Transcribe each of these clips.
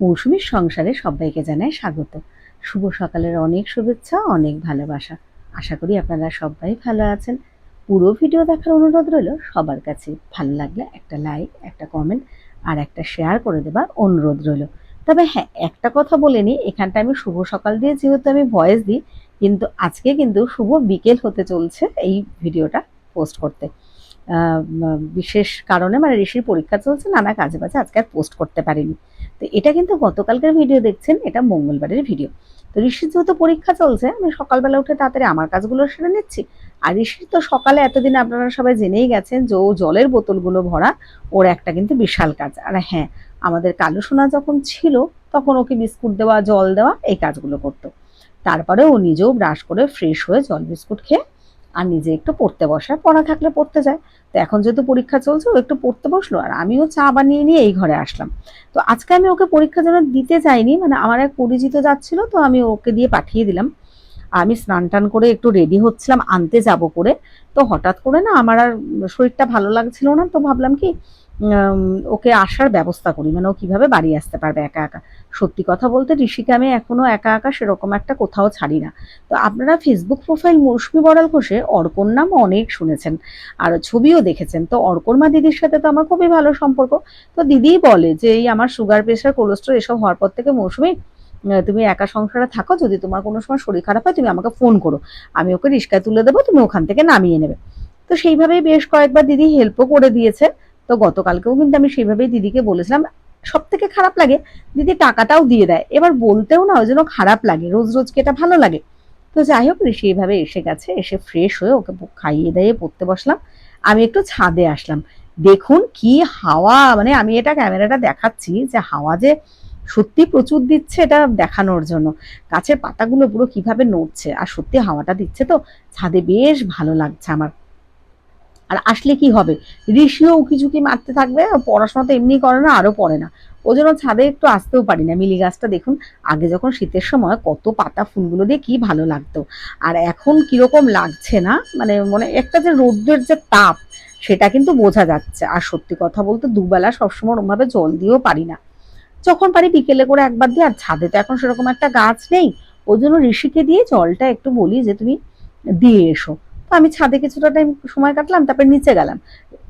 মৌসুমীর সংসারে সবাইকে জানাই স্বাগত। শুভ সকালের অনেক শুভেচ্ছা, অনেক ভালোবাসা। আশা করি আপনারা সবাই ভালো আছেন। পুরো ভিডিও দেখার অনুরোধ রইল সবার কাছে। ভালো লাগলে একটা লাইক, একটা কমেন্ট আর একটা শেয়ার করে দেবার অনুরোধ রইল। তবে হ্যাঁ, একটা কথা বলে নিই, এখানটা আমি শুভ সকাল দিয়ে যেহেতু আমি ভয়েস দিই, কিন্তু আজকে কিন্তু শুভ বিকেল হতে চলছে এই ভিডিওটা পোস্ট করতে। বিশেষ কারণে মানে ঋষির পরীক্ষা চলছে, নানা কাজে বাজে আজকে আর পোস্ট করতে পারিনি। তো এটা কিন্তু গতকালকের ভিডিও দেখছেন, এটা মঙ্গলবারের ভিডিও। তো ঋষির যেহেতু পরীক্ষা চলছে, আমি সকালবেলা উঠে তাড়াতাড়ি আমার কাজগুলো সেরে নিচ্ছি। আর ঋষির তো সকালে এতদিন আপনারা সবাই জেনেই গেছেন যে ও জলের বোতলগুলো ভরা ওর একটা কিন্তু বিশাল কাজ। আর হ্যাঁ, আমাদের কালু সোনা যখন ছিল তখন ওকে বিস্কুট দেওয়া, জল দেওয়া এই কাজগুলো করতো। তারপরে ও নিজেও ব্রাশ করে ফ্রেশ হয়ে জল বিস্কুট খেয়ে আর নিজে একটু পড়তে বসায়, পড়া থাকলে পড়তে যায়। তো এখন যেহেতু পরীক্ষা চলছে ও একটু পড়তে বসলো, আর আমিও চা বানিয়ে নিয়ে এই ঘরে আসলাম। তো আজকে আমি ওকে পরীক্ষা যেন দিতে যাইনি, মানে আমার এক পরিচিত যাচ্ছিল, তো আমি ওকে দিয়ে পাঠিয়ে দিলাম। আমি স্নান টান করে একটু রেডি হচ্ছিলাম আনতে যাব করে। তো হঠাৎ করে না আমার আর শরীরটা ভালো লাগছিল না, তো ভাবলাম কি ওকে আসার ব্যবস্থা করি, মানে ও কিভাবে বাড়ি আসতে পারবে একা একা। সত্যি কথা বলতে ঋষিকে আমি এখনো একা একা সেরকম একটা কোথাও ছাড়ি না। তো আপনারা ফেসবুক প্রোফাইল মৌসুমী বড়াল ঘোষে অর্কর নাম অনেক শুনেছেন আর ছবিও দেখেছেন। তো অর্কর মা দিদির সাথে তো আমার খুবই ভালো সম্পর্ক। তো দিদিই বলে যে এই আমার সুগার প্রেশার কোলেস্ট্রল এসব হওয়ার পর থেকে মৌসুমী তুমি একা সংসারে থাকো, যদি তোমার কোনো সময় শরীর খারাপ হয় তুমি আমাকে ফোন করো, আমি ওকে রিস্কায় তুলে দেবো, তুমি ওখান থেকে নামিয়ে নেবে। তো সেইভাবেই বেশ কয়েকবার দিদি হেল্পও করে দিয়েছে। তো গতকালকেও কিন্তু আমি সেইভাবেই দিদিকে বলেছিলাম। সব থেকে খারাপ লাগে দিদি টাকাটাও দিয়ে দেয়, এবার বলতেও না ওই জন্য খারাপ লাগে, রোজ রোজ কি এটা ভালো লাগে। তো যাই হোক, ঋষি এইভাবে এসে গেছে, এসে ফ্রেশ হয়ে ওকে খাইয়ে দাইয়ে পড়তে বসলাম। আমি একটু ছাদে আসলাম। দেখুন কি হাওয়া, মানে আমি এটা ক্যামেরাটা দেখাচ্ছি যে হাওয়া যে সত্যি প্রচুর দিচ্ছে এটা দেখানোর জন্য। গাছের পাতাগুলো পুরো কিভাবে নড়ছে, আর সত্যি হাওয়াটা দিচ্ছে, তো ছাদে বেশ ভালো লাগছে আমার। আর আসলে কি হবে, ঋষিও উকিঝুঁকি মারতে থাকবে, পড়াশোনা তো এমনি করে না, আরো পড়ে না। ওই জন্য ছাদে একটু আসতেও পারি না। মিলি গাছটা দেখুন, আগে যখন শীতের সময় কত পাতা ফুলগুলো দিয়ে কি ভালো লাগতো, আর এখন কিরকম লাগছে না, মানে মনে একটা যে রৌদ্রের যে তাপ সেটা কিন্তু বোঝা যাচ্ছে। আর সত্যি কথা বলতে দুবেলা সবসময় ওরমভাবে জল দিয়েও পারি না, যখন পারি বিকেলে করে একবার দিই। আর ছাদে তো এখন সেরকম একটা গাছ নেই, ওই জন্য ঋষিকে দিয়ে জলটা একটু বলি যে তুমি দিয়ে এসো। তো আমি ছাদে কিছুটা টাইম সময় কাটলাম, তারপর নিচে গেলাম,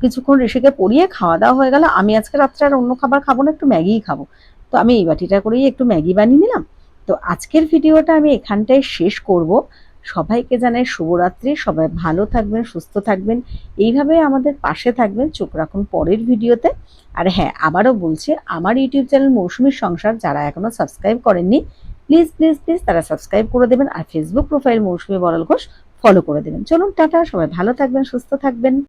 কিছুক্ষণ ঋষিকে পড়িয়ে খাওয়া দাওয়া হয়ে গেল। আমি আজকে রাত্রে আর অন্য খাবার খাবো না, একটু ম্যাগিই খাবো। তো আমি এই বাটিটা করেই একটু ম্যাগি বানিয়ে নিলাম। তো আজকের ভিডিওটা আমি এখানটায় শেষ করব। সবাইকে জানাই শুভরাত্রি, সবাই ভালো থাকবেন, সুস্থ থাকবেন, এইভাবে আমাদের পাশে থাকবেন। চোখ রাখুন পরের ভিডিওতে। আর হ্যাঁ, আবারও বলছি, আমার ইউটিউব চ্যানেল মৌসুমীর সংসার যারা এখনো সাবস্ক্রাইব করেননি, প্লিজ প্লিজ প্লিজ তারা সাবস্ক্রাইব করে দেবেন, আর ফেসবুক প্রোফাইল মৌসুমী বড়াল ঘোষ ফলো করে দেবেন। চলুন টাটা, সবাই ভালো থাকবেন, সুস্থ থাকবেন।